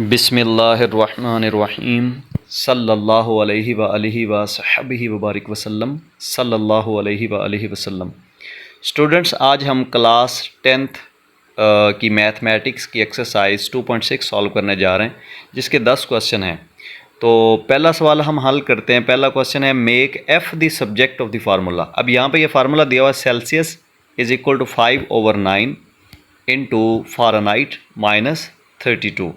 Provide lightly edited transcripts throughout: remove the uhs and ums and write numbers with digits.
बिस्मिल्लाहिर्रहमानिर्रहीम सल्लल्लाहु अलैहि व आलिहि व सह्बिहि व बारिक वसल्लम सल्लल्लाहु अलैहि व आलिहि वसल्लम। स्टूडेंट्स, आज हम क्लास 10th की मैथमेटिक्स की एक्सरसाइज 2.6 सॉल्व करने जा रहे हैं, जिसके 10 क्वेश्चन हैं। तो पहला सवाल हम हल करते हैं। पहला क्वेश्चन है, make f the subject of the formula. अब यहाँ पे ये फार्मूला दिया हुआ है, Celsius is equal to 5/9 into Fahrenheit -32।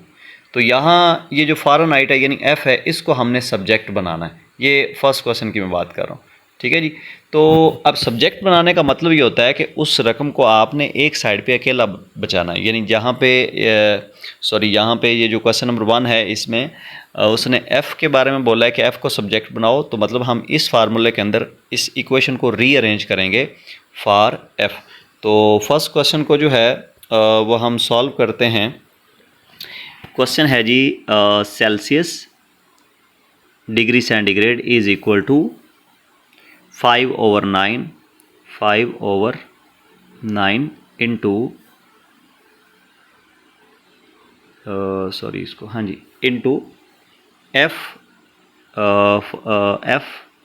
तो यहाँ ये जो फ़ारेनहाइट है यानी एफ़ है, इसको हमने सब्जेक्ट बनाना है। ये फर्स्ट क्वेश्चन की मैं बात कर रहा हूँ, ठीक है जी। तो अब सब्जेक्ट बनाने का मतलब ये होता है कि उस रकम को आपने एक साइड पे अकेला बचाना है। यानी जहाँ पे यहाँ पे ये जो क्वेश्चन नंबर 1 है, इसमें उसने एफ़ के बारे में बोला है कि एफ़ को सब्जेक्ट बनाओ। तो मतलब हम इस फार्मूले के अंदर इस इक्वेशन को रीअरेंज करेंगे फॉर एफ़। तो फर्स्ट क्वेश्चन को जो है वो हम सॉल्व करते हैं। क्वेश्चन है जी, Celsius degree centigrade is equal to 5/9 into into F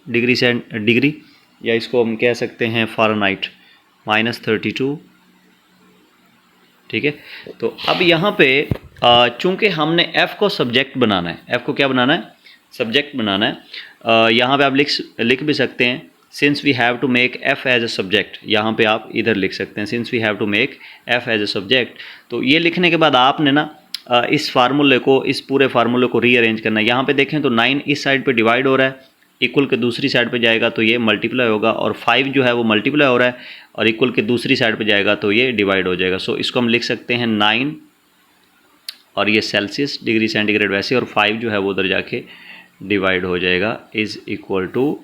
degree, या इसको हम कह सकते हैं फ़ारेनहाइट -32, ठीक है। तो अब यहाँ पे चूँकि हमने f को सब्जेक्ट बनाना है, f को क्या बनाना है, सब्जेक्ट बनाना है। यहाँ पे आप लिख भी सकते हैं, since we have to make f as a subject. यहाँ पे आप इधर लिख सकते हैं, since we have to make f as a subject. तो ये लिखने के बाद आपने ना इस फार्मूले को, इस पूरे फार्मूले को रीअरेंज करना है। यहाँ पे देखें तो 9 इस साइड पे डिवाइड हो रहा है, इक्वल के दूसरी साइड पे जाएगा तो ये मल्टीप्लाई होगा, और 5 जो है वो मल्टीप्लाई हो रहा है और इक्वल के दूसरी साइड पे जाएगा तो ये डिवाइड हो जाएगा। सो इसको हम लिख सकते हैं 9, और ये सेल्सियस डिग्री सेंटीग्रेड वैसे, और 5 जो है वो उधर जाके डिवाइड हो जाएगा, is equal to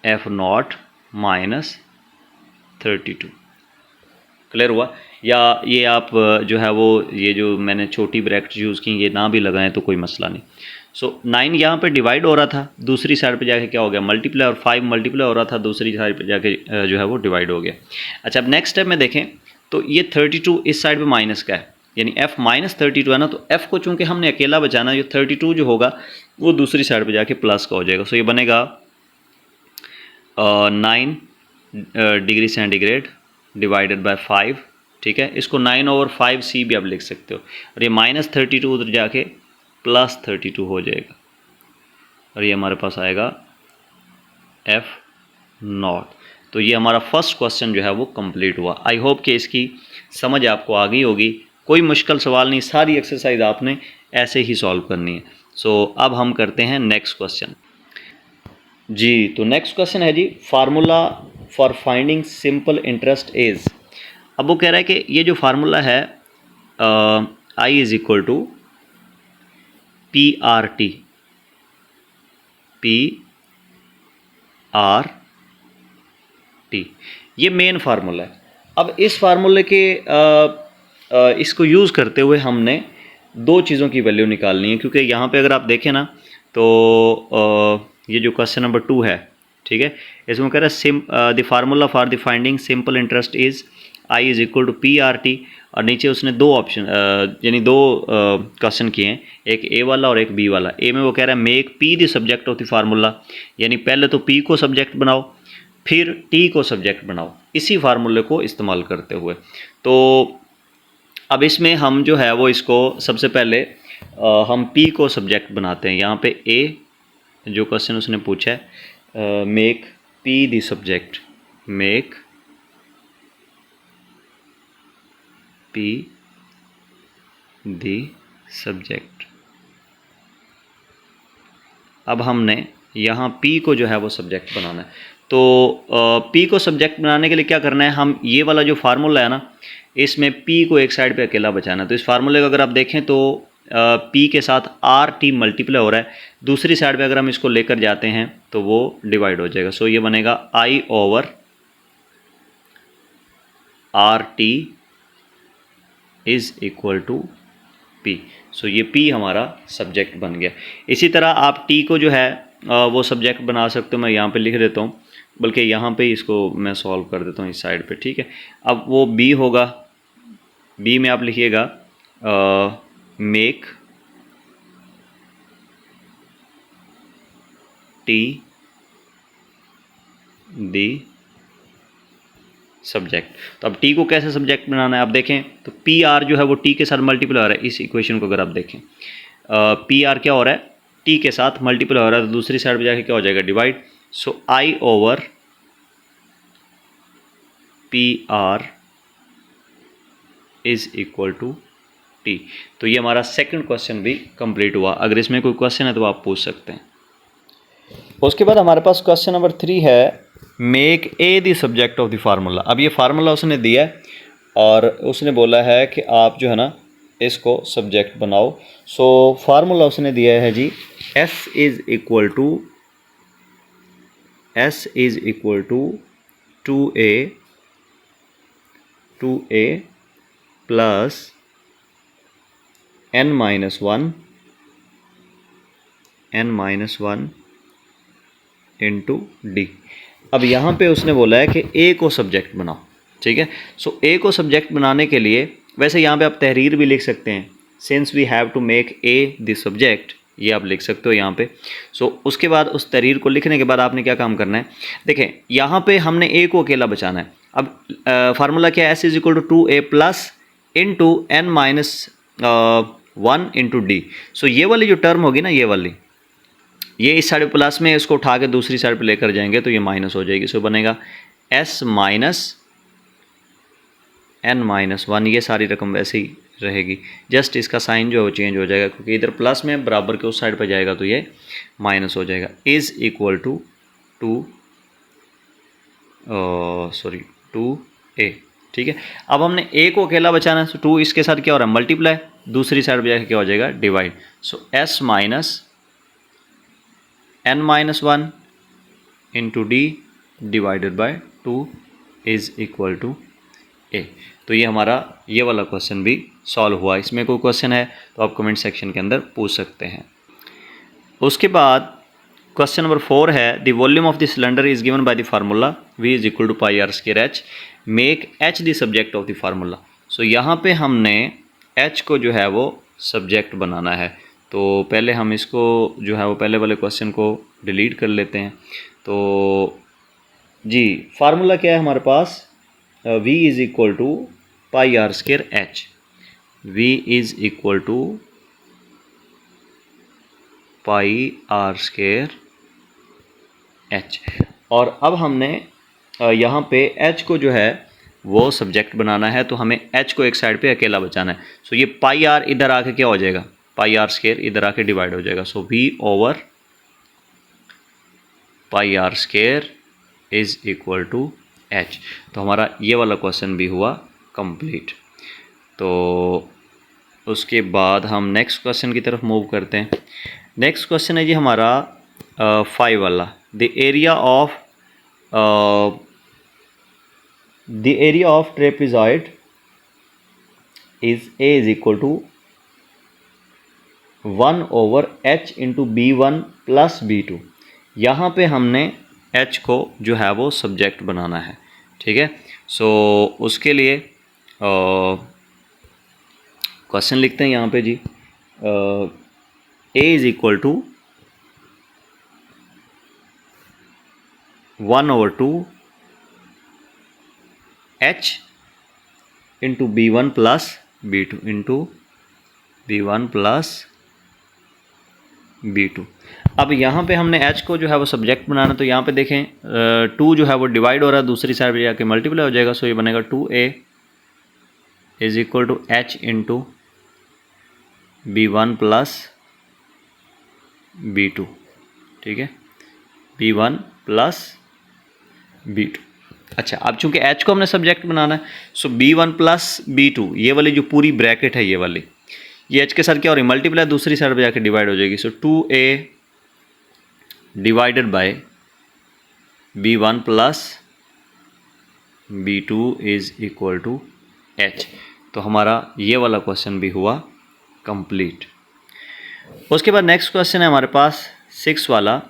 F0 -32। Clear हुआ? या ये आप जो है वो, ये जो मैंने छोटी ब्रैकेट यूज़ की, ये ना भी लगाएं तो कोई मसला नहीं। सो 9 यहाँ पे डिवाइड हो रहा था, दूसरी साइड पे जाके क्या हो गया, मल्टीप्लाई, और 5 मल्टीप्लाई हो रहा था, दूसरी साइड पे जाके जो है वो डिवाइड हो गया। अच्छा, अब नेक्स्ट स्टेप में देखें तो ये 32 इस साइड पे माइनस का है, यानी f -32 है ना। तो f को चूँकि हमने अकेला बचाना, जो 32 जो होगा वो दूसरी साइड पे जाके प्लस का हो जाएगा। सो ये बनेगा 9 डिग्री सेंटीग्रेड डिवाइडेड बाय 5, ठीक है। इसको 9/5c भी आप लिख सकते हो, और ये -32 उधर जाके +32 हो जाएगा, और ये हमारे पास आएगा F0। तो ये हमारा फर्स्ट क्वेश्चन जो है वो कंप्लीट हुआ। आई होप कि इसकी समझ आपको आ गई होगी। कोई मुश्किल सवाल नहीं, सारी एक्सरसाइज आपने ऐसे ही सॉल्व करनी है। सो अब हम करते हैं नेक्स्ट क्वेश्चन जी। तो नेक्स्ट क्वेश्चन है जी, formula for finding simple interest is. अब वो कह रहा है कि ये जो फार्मूला है I is equal to PRT, ये मेन फार्मूला है। अब इस फार्मूले के इसको यूज़ करते हुए हमने दो चीज़ों की वैल्यू निकालनी है, क्योंकि यहाँ पे अगर आप देखें ना तो ये जो क्वेश्चन नंबर 2 है, ठीक है, इसमें कह रहा है the formula for the finding simple interest is I is equal to PRT, और नीचे उसने दो ऑप्शन यानी दो क्वेश्चन किए हैं, एक A वाला और एक B वाला। A में वो कह रहा है make P the subject of the formula, यानी पहले तो P को सब्जेक्ट बनाओ फिर T को सब्जेक्ट बनाओ, इसी फार्मूले को इस्तेमाल करते हुए। तो अब इसमें हम जो है वो इसको सबसे पहले हम P को सब्जेक्ट बनाते हैं। यहाँ पे A जो क्वेश्चन उसने पूछा है, make P the subject, make P the subject. अब हमने यहाँ P को जो है वो सब्जेक्ट बनाना है। तो P को सब्जेक्ट बनाने के लिए क्या करना है, हम ये वाला जो फार्मूला है ना, इसमें P को एक साइड पे अकेला बचाना है। तो इस फार्मूले को अगर आप देखें तो P के साथ RT मल्टीप्लाई हो रहा है, दूसरी साइड पे अगर हम इसको लेकर जाते हैं तो वो डिवाइड हो जाएगा। सो ये बनेगा I/RT is equal to P। So ये P हमारा सब्जेक्ट बन गया। इसी तरह आप T को जो है वो सब्जेक्ट बना सकते हो। मैं यहाँ पे लिख देता हूँ, बल्कि यहाँ पे इसको मैं सॉल्व कर देता हूँ इस साइड पे, ठीक है। अब वो B होगा, B में आप लिखिएगा मेक टी दी सब्जेक्ट। तो अब टी को कैसे सब्जेक्ट बनाना है, आप देखें तो पी आर जो है वो टी के साथ मल्टीप्लाई हो रहा है। इस इक्वेशन को अगर आप देखें, पी आर क्या हो रहा है, टी के साथ मल्टीप्लाई हो रहा है, तो दूसरी साइड पे जाके क्या हो जाएगा, divide. So I over P R is equal to T. तो ये हमारा सेकंड क्वेश्चन भी कंप्लीट हुआ। अगर इसमें कोई क्वेश्चन है तो आप पूछ सकते हैं। उसके बाद हमारे पास क्वेश्चन नंबर 3 है, make a the subject of the formula. अब ये फार्मूला उसने दिया है और उसने बोला है कि आप जो है ना इसको सब्जेक्ट बनाओ। सो फार्मूला उसने दिया है जी, S is equal to 2a plus n minus one into D. अब यहाँ पे उसने बोला है कि ए को सब्जेक्ट बनाओ, ठीक है। सो ए को सब्जेक्ट बनाने के लिए वैसे यहाँ पे आप तहरीर भी लिख सकते हैं, since we have to make a the subject, ये आप लिख सकते हो यहाँ पे। सो उसके बाद उस तहरीर को लिखने के बाद आपने क्या काम करना है, देखें यहाँ पे हमने ए को अकेला बचाना है। अब फार्मूला क्या है, S is equal to 2a plus into N minus 1 into D. So ये वाली जो टर्म होगी ना, ये वाली, ये इस साइड प्लस में, इसको उठा के दूसरी साइड पे लेकर जाएंगे तो ये माइनस हो जाएगी। सो बनेगा s माइनस n माइनस 1, ये सारी रकम वैसे ही रहेगी, जस्ट इसका साइन जो है वो चेंज हो जाएगा, क्योंकि इधर प्लस में बराबर के उस साइड पे जाएगा तो ये माइनस हो जाएगा। इज इक्वल टू 2a, ठीक है। अब हमने a को अकेला बचाना है, 2 इसके साथ क्या हो रहा है, मल्टीप्लाई, दूसरी साइड पे जाकर क्या हो जाएगा, divide. So s minus n minus 1 into D divided by 2 is equal to A. तो ये हमारा ये वाला क्वेश्चन भी सॉल्व हुआ। इसमें कोई क्वेश्चन है तो आप कमेंट सेक्शन के अंदर पूछ सकते हैं। उसके बाद क्वेश्चन नंबर 4 है, the volume of the cylinder is given by the formula v is equal to pi are square H, make H the subject of the formula. So यहाँ पे हमने h को जो है वो सब्जेक्ट बनाना है। तो पहले हम इसको जो है वो पहले वाले क्वेश्चन को डिलीट कर लेते हैं। तो जी फार्मूला क्या है हमारे पास, v is equal to pi are square h, v is equal to pi are square h. और अब हमने यहाँ पे h को जो है वो सब्जेक्ट बनाना है, तो हमें h को एक साइड पे अकेला बचाना है। सो ये पाई आर इधर आके क्या हो जाएगा, पाई आर स्क्वायर इधर आके डिवाइड हो जाएगा। So v over pi are square is equal to h। तो हमारा ये वाला क्वेश्चन भी हुआ कंप्लीट। तो उसके बाद हम नेक्स्ट क्वेश्चन की तरफ मूव करते हैं। नेक्स्ट क्वेश्चन है जी हमारा 5 वाला, the area of trapezoid is a is equal to 1 over h into b1 plus b2। यहाँ पे हमने h को जो है वो सब्जेक्ट बनाना है, ठीक है। सो उसके लिए क्वेश्चन लिखते हैं यहाँ पे जी, a is equal to 1 over 2 h into b1 plus b2 into b1 plus b2। अब यहाँ पे हमने h को जो है वो सब्जेक्ट बनाना, तो यहाँ पे देखें 2 जो है वो डिवाइड हो रहा है, दूसरी साइड पे जाके मल्टीप्लाई हो जाएगा। सो ये बनेगा 2a is equal to h into b1 plus b2, ठीक है, b1 प्लस b2। अच्छा, अब चूंकि h को हमने सब्जेक्ट बनाना है, सो b1 प्लस b2, ये वाली जो पूरी ब्रैकेट है ये वाली, ये h के साथ क्या हो रही है, मल्टीप्लाई, दूसरी साइड पे जाके डिवाइड हो जाएगी। So 2a divided by b1 plus b2 is equal to h। तो हमारा ये वाला क्वेश्चन भी हुआ कंप्लीट। उसके बाद नेक्स्ट क्वेश्चन है हमारे पास 6 वाला,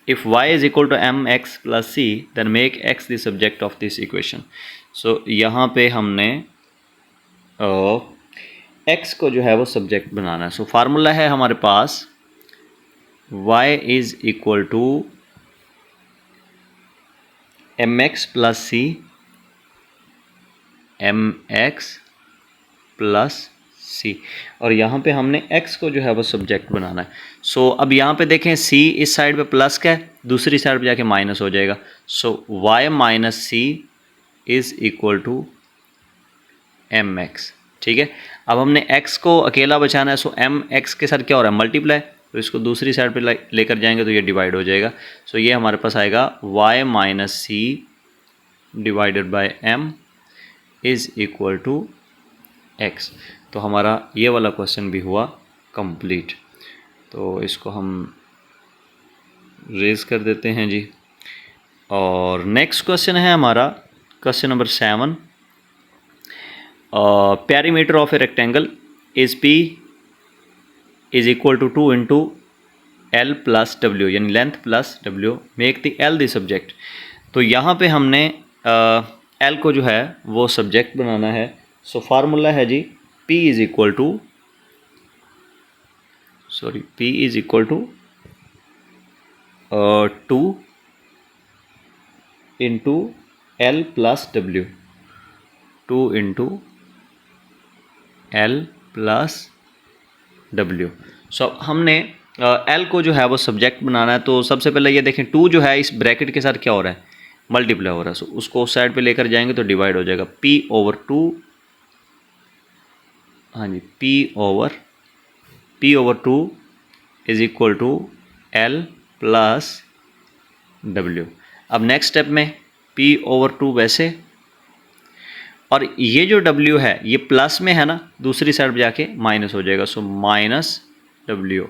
if y is equal to mx plus c then make x the subject of this equation. So यहाँ पे हमने x को जो है वो सब्जेक्ट बनाना है। सो फार्मूला है हमारे पास y is equal to mx plus C, mx plus C, और यहाँ पे हमने x को जो है वो सब्जेक्ट बनाना है। सो अब यहाँ पे देखें c इस साइड पे प्लस का है, दूसरी साइड पे जाके माइनस हो जाएगा। So y minus c is equal to mx। ठीक है, अब हमने x को अकेला बचाना है। सो mx के साथ क्या हो रहा है, मल्टीप्लाई, तो इसको दूसरी साइड पे लेकर जाएंगे तो ये डिवाइड हो जाएगा। सो ये हमारे पास आएगा y minus c divided by m is equal to x। तो हमारा ये वाला क्वेश्चन भी हुआ कंप्लीट। तो इसको हम रेज कर देते हैं जी। और नेक्स्ट क्वेश्चन है हमारा question number 7। Perimeter of a rectangle is p is equal to 2 into L plus W, यानी length plus W, make the L the subject. तो यहाँ पे हमने एल को जो है वो सब्जेक्ट बनाना है। सो फार्मूला है जी p is equal to two into L plus W, 2 into L plus W. So हमने एल को जो है वो सब्जेक्ट बनाना है। तो सबसे पहले ये देखें 2 जो है इस ब्रैकेट के साथ क्या हो रहा है, मल्टीप्लाई हो रहा है। सो उसको उस साइड पे लेकर जाएंगे तो डिवाइड हो जाएगा, p ओवर 2, हाँ जी, p over 2 is equal to l plus डब्ल्यू। अब नेक्स्ट स्टेप में p ओवर 2 वैसे, और ये जो w है ये प्लस में है ना, दूसरी साइड पे जाके माइनस हो जाएगा। So minus W,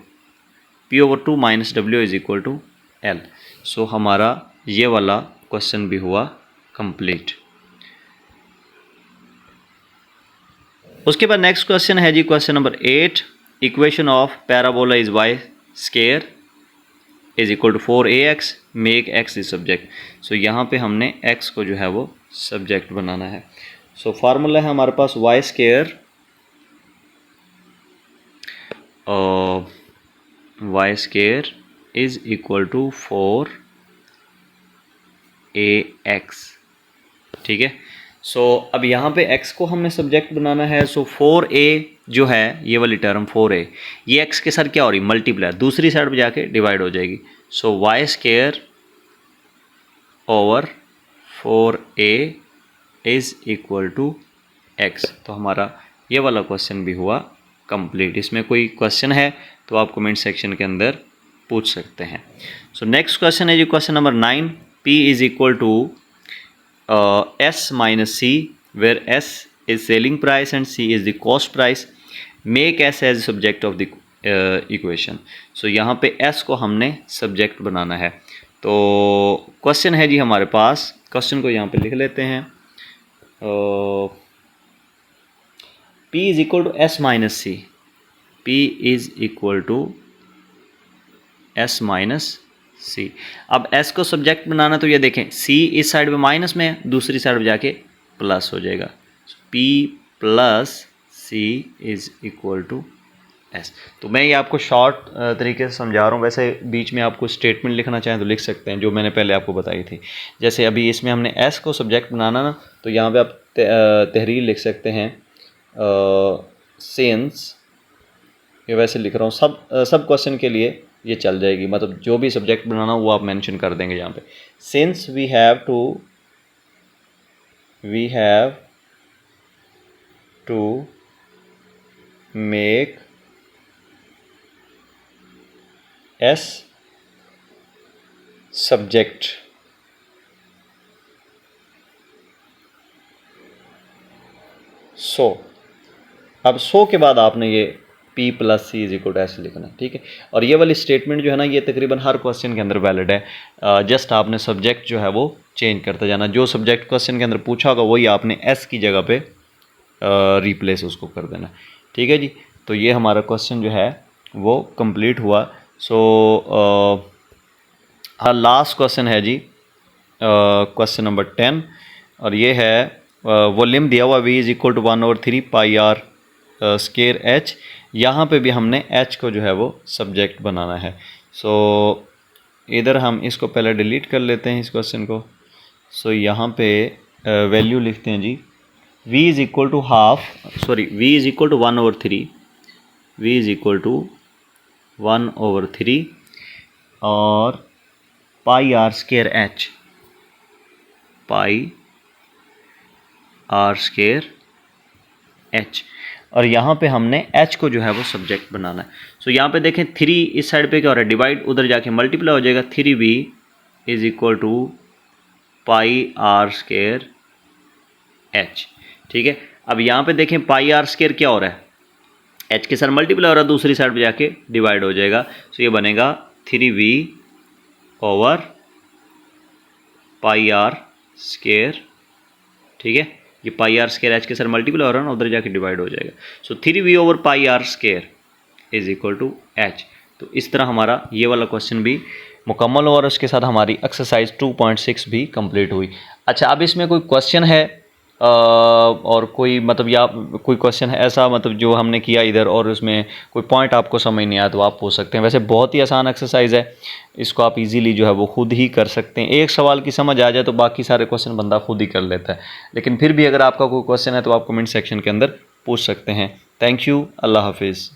p over 2 minus W is equal to L. So हमारा ये वाला क्वेश्चन भी हुआ कंप्लीट। उसके बाद नेक्स्ट क्वेश्चन है जी question number 8। Equation of parabola is y square is equal to 4ax, make x is subject. So यहाँ पे हमने x को जो है वो सब्जेक्ट बनाना है। सो फार्मूला है हमारे पास y square is equal to 4ax। ठीक है, सो अब यहाँ पे x को हमने सब्जेक्ट बनाना है। सो 4a जो है ये वाली टर्म 4a, ये x के साथ क्या हो रही है, मल्टीप्लाई, दूसरी साइड पे जाके डिवाइड हो जाएगी। So y square over 4a is equal to x। तो हमारा ये वाला क्वेश्चन भी हुआ कंप्लीट। इसमें कोई क्वेश्चन है तो आप कमेंट सेक्शन के अंदर पूछ सकते हैं। सो नेक्स्ट क्वेश्चन है जी question number 9। p is equal to s minus c, where s is selling price and c is the cost price, make s as subject of the equation। सो यहाँ पे s को हमने सब्जेक्ट बनाना है। तो question है जी हमारे पास, क्वेश्चन को यहाँ पे लिख लेते हैं। p is equal to s minus C, p is equal to s minus C. अब s को सब्जेक्ट बनाना, तो ये देखें c इस साइड पे माइनस में है, दूसरी साइड पे जाके प्लस हो जाएगा। p plus c is equal to s। तो मैं ये आपको शॉर्ट तरीके से समझा रहा हूँ, वैसे बीच में आपको स्टेटमेंट लिखना चाहें तो लिख सकते हैं, जो मैंने पहले आपको बताई थी। जैसे अभी इसमें हमने s को सब्जेक्ट बनाना ना, तो यहाँ पे आप तहरीर लिख सकते हैं, सिंस, ये वैसे लिख रहा हूँ, सब क्वेश्चन के लिए ये चल जाएगी, मतलब जो भी सब्जेक्ट बनाना वो आप मेंशन कर देंगे यहाँ पे। Since we have to make S subject, so अब सो के बाद आपने ये p plus C is equal to S लिखना है। ठीक है, और ये वाली स्टेटमेंट जो है ना, ये तकरीबन हर क्वेश्चन के अंदर वैलिड है। जस्ट आपने सब्जेक्ट जो है वो चेंज करते जाना, जो सब्जेक्ट क्वेश्चन के अंदर पूछा होगा वही आपने एस की जगह पे रिप्लेस उसको कर देना। ठीक है जी, तो ये हमारा क्वेश्चन जो है वो कंप्लीट हुआ। सो लास्ट क्वेश्चन है जी क्वेश्चन नंबर 10, और ये है वॉल्यूम दिया हुआ v is equal to 1/3 pi r square h, यहाँ पे भी हमने एच को जो है वो सब्जेक्ट बनाना है। सो इधर हम इसको पहले डिलीट कर लेते हैं इस क्वेश्चन को। सो यहाँ पे वैल्यू लिखते हैं जी, v is equal to v is equal to 1/3, v is equal to 1/3 और pi r square h, pi r square h, और यहाँ पे हमने h को जो है वो सब्जेक्ट बनाना है। सो यहाँ पे देखें 3 इस साइड पे क्या हो रहा है, डिवाइड, उधर जाके मल्टीप्लाई हो जाएगा, 3v is equal to pi r square h. ठीक है, अब यहाँ पे देखें पाई आर स्केयर क्या हो रहा है, एच के साथ मल्टीप्लाई हो रहा है, दूसरी साइड पे जाके डिवाइड हो जाएगा। सो ये बनेगा 3v over pi r square. ठीक है, ये पाई आर स्केयर एच के साथ मल्टीप्लाई हो रहा है ना, उधर जाके डिवाइड हो जाएगा। So 3v over pi r square is equal to h. तो इस तरह हमारा ये वाला क्वेश्चन भी मुकम्मल हुआ और उसके साथ हमारी एक्सरसाइज 2.6 भी कंप्लीट हुई। अच्छा, अब इसमें कोई क्वेश्चन है और कोई मतलब या कोई क्वेश्चन है ऐसा मतलब जो हमने किया इधर और उसमें कोई पॉइंट आपको समझ नहीं आया तो आप पूछ सकते हैं। वैसे बहुत ही आसान एक्सरसाइज है, इसको आप इजीली जो है वो खुद ही कर सकते हैं। एक सवाल की समझ आ जाए तो बाकी सारे क्वेश्चन बंदा खुद ही कर लेता है, लेकिन फिर भी अगर आपका कोई क्वेश्चन है तो आप कमेंट सेक्शन के अंदर पूछ सकते हैं। थैंक यू, अल्लाह हाफिज़।